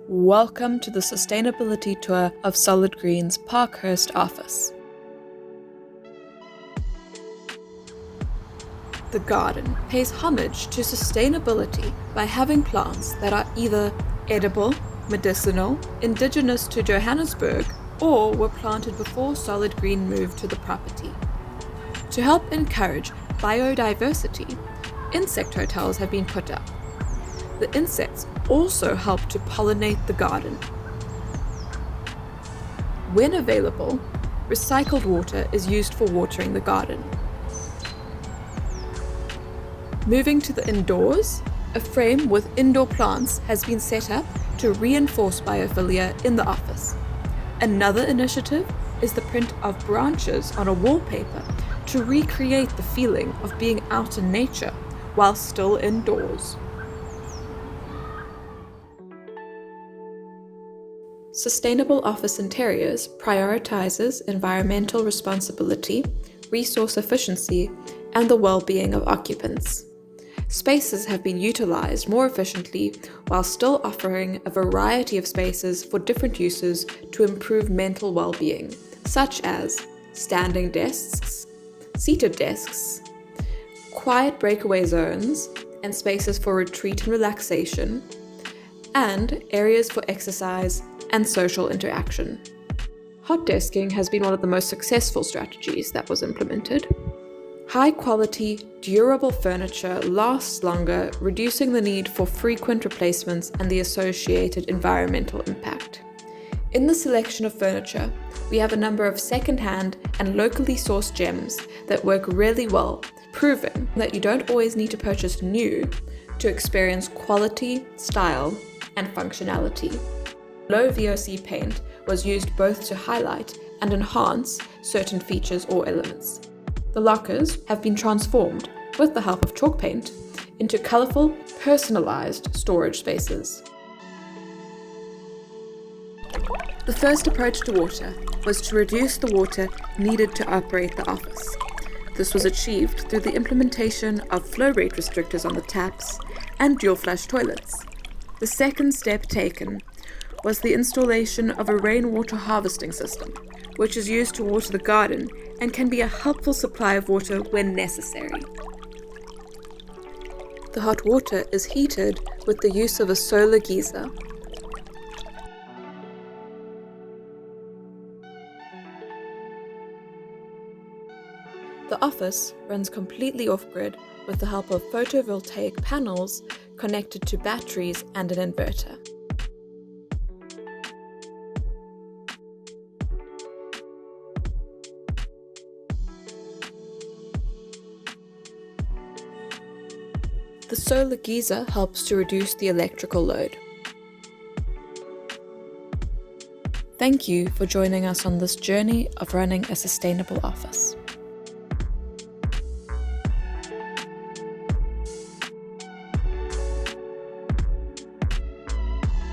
Welcome to the sustainability tour of Solid Green's Parkhurst office. The garden pays homage to sustainability by having plants that are either edible, medicinal, indigenous to Johannesburg, or were planted before Solid Green moved to the property. To help encourage biodiversity, insect hotels have been put up. The insects also help to pollinate the garden. When available, recycled water is used for watering the garden. Moving to the indoors, a frame with indoor plants has been set up to reinforce biophilia in the office. Another initiative is the print of branches on a wallpaper to recreate the feeling of being out in nature while still indoors. Sustainable office interiors prioritizes environmental responsibility, resource efficiency, and the well-being of occupants. Spaces have been utilized more efficiently while still offering a variety of spaces for different uses to improve mental well-being, such as standing desks, seated desks, quiet breakaway zones, and spaces for retreat and relaxation, and areas for exercise and social interaction. Hot desking has been one of the most successful strategies that was implemented. High-quality, durable furniture lasts longer, reducing the need for frequent replacements and the associated environmental impact. In the selection of furniture, we have a number of second-hand and locally sourced gems that work really well, proving that you don't always need to purchase new to experience quality, style, and functionality. Low VOC paint was used both to highlight and enhance certain features or elements. The lockers have been transformed, with the help of chalk paint, into colorful, personalized storage spaces. The first approach to water was to reduce the water needed to operate the office. This was achieved through the implementation of flow rate restrictors on the taps and dual flush toilets. The second step taken was the installation of a rainwater harvesting system, which is used to water the garden and can be a helpful supply of water when necessary. The hot water is heated with the use of a solar geyser. The office runs completely off-grid with the help of photovoltaic panels connected to batteries and an inverter. The solar geyser helps to reduce the electrical load. Thank you for joining us on this journey of running a sustainable office.